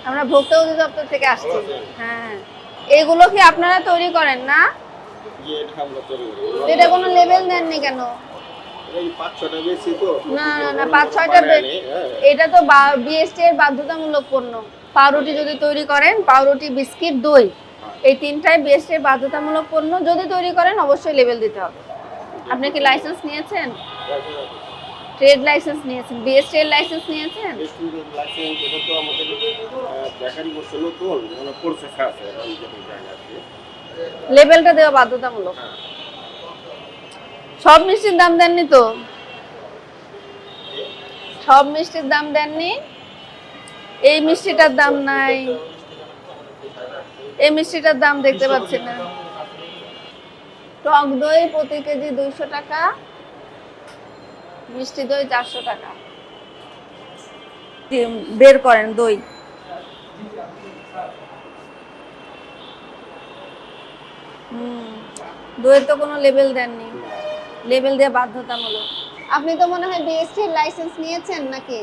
আমরা ভোক্তা অধিদপ্তর থেকে আসছি। হ্যাঁ, এগুলো কি আপনারা তৈরি করেন না? এটা কোনো লেবেল দেননি কেন? না না না, 5-6টা এটা তো বিএসটি এর বাধ্যতামূলক পণ্য। পাউরুটি যদি তৈরি করেন, পাউরুটি, বিস্কিট, দই, এই তিনটাই বিএসটি এর বাধ্যতামূলক পণ্য। যদি তৈরি করেন অবশ্যই লেবেল দিতে হবে। আপনি কি লাইসেন্স নিয়েছেন? ট্রেড লাইসেন্স নিয়েছেন, বিএসটি এর লাইসেন্স নিয়েছেন? লেবেলটা দেওয়া বাধ্যতামূলক। সব মিষ্টির দাম দেননি তো? সব মিষ্টির দাম দেননি? এই মিষ্টিটার দাম নাই, এই মিষ্টিটার দাম দেখতে পাচ্ছি না। টক দই প্রতি কেজি 200 টাকা, মিষ্টি দই 400 টাকা। বের করেন দই। দইয়ের তো কোনো লেবেল দেননি, লেবেল দেওয়া বাধ্যতামূলক। আপনি তো মনে হয় বিএসটি এর লাইসেন্স নিয়েছেন নাকি?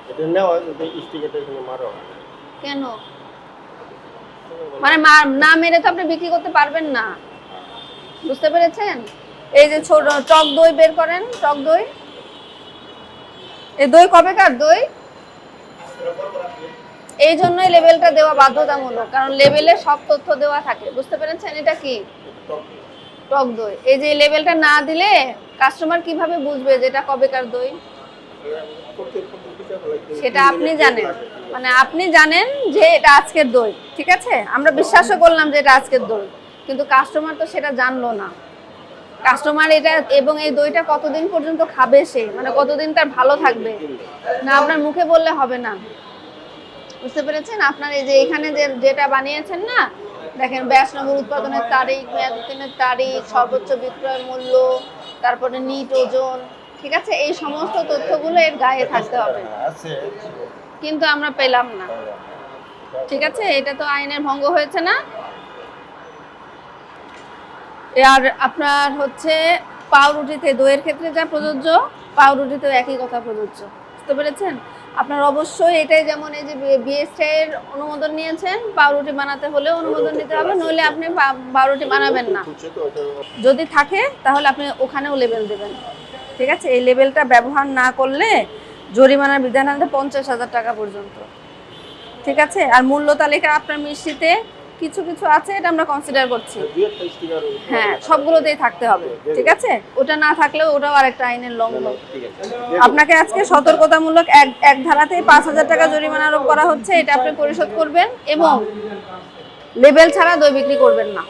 এটা নেওয়া স্টিকারটা এখানে মারো। কেন? মানে না মেরে তো আপনি বিক্রি করতে পারবেন না, বুঝতে পেরেছেন? এই যে ছোট টক দই বের করেন, টক দই। এই দই কবেকার দই? এই জন্যই লেবেলটা দেওয়া বাধ্যতামূলক, কারণ লেবেলে সব তথ্য দেওয়া থাকে, বুঝতে পেরেছেন? এটা কি টক দই। এই যে লেবেলটা না দিলে কাস্টমার কিভাবে বুঝবে যে এটা কবেকার দই? সেটা আপনি জানেন, মানে আপনি জানেন যে এটা আজকের দই, ঠিক আছে, আমরা বিশ্বাসও করলাম যে এটা আজকের দই, কিন্তু কাস্টমার তো সেটা জানলো না। কাস্টমার এটা এবং এই দইটা কতদিন পর্যন্ত খাবে সে, মানে কতদিন তার ভালো থাকবে, না আপনার মুখে বললে হবে না, বুঝতে পেরেছেন? আপনার এই যে এখানে যেটা বানিয়েছেন না, দেখেন ব্যাস নম্বর, উৎপাদনের তারিখ, মেয়াদ উত্তীর্ণের তারিখ, সর্বোচ্চ বিক্রয় মূল্য, তারপরে নিট ওজন, ঠিক আছে, এই সমস্ত তথ্যগুলো এর গায়ে থাকতে হবে, কিন্তু আমরা পেলাম না, ঠিক আছে? এটা তো আইনের ভঙ্গ হয়েছে না? আর আপনার হচ্ছে পাউরুটিতে দইয়ের ক্ষেত্রে যা প্রযোজ্য, পাউরুটিতেও একই কথা প্রযোজ্য, বুঝতে পেরেছেন? আপনার অবশ্যই এটাই, যেমন এই যে বিএসটি এর অনুমোদন নিয়েছেন, পাউরুটি বানাতে হলে অনুমোদন নিতে হবে, নইলে আপনি পাউরুটি বানাবেন না। যদি থাকে তাহলে আপনি ওখানেও লেবেল দেবেন, ঠিক আছে? এই লেবেলটা ব্যবহার না করলে জরিমানার বিধান আছে 50,000 টাকা পর্যন্ত, ঠিক আছে? আর মূল্য তালিকা আপনার মিষ্টিতে কিছু কিছু আছে, এটা আমরা কনসিডার করছি। হ্যাঁ, সবগুলোতেই থাকতে হবে, ঠিক আছে? ওটা না থাকলেও ওটাও আরেকটা আইনের লঙ্ঘন। আপনাকে আজকে সতর্কতামূলক এক ধারাতেই 5,000 টাকা জরিমানা আরোপ করা হচ্ছে, এটা আপনি পরিশোধ করবেন এবং লেবেল ছাড়া দই বিক্রি করবেন না।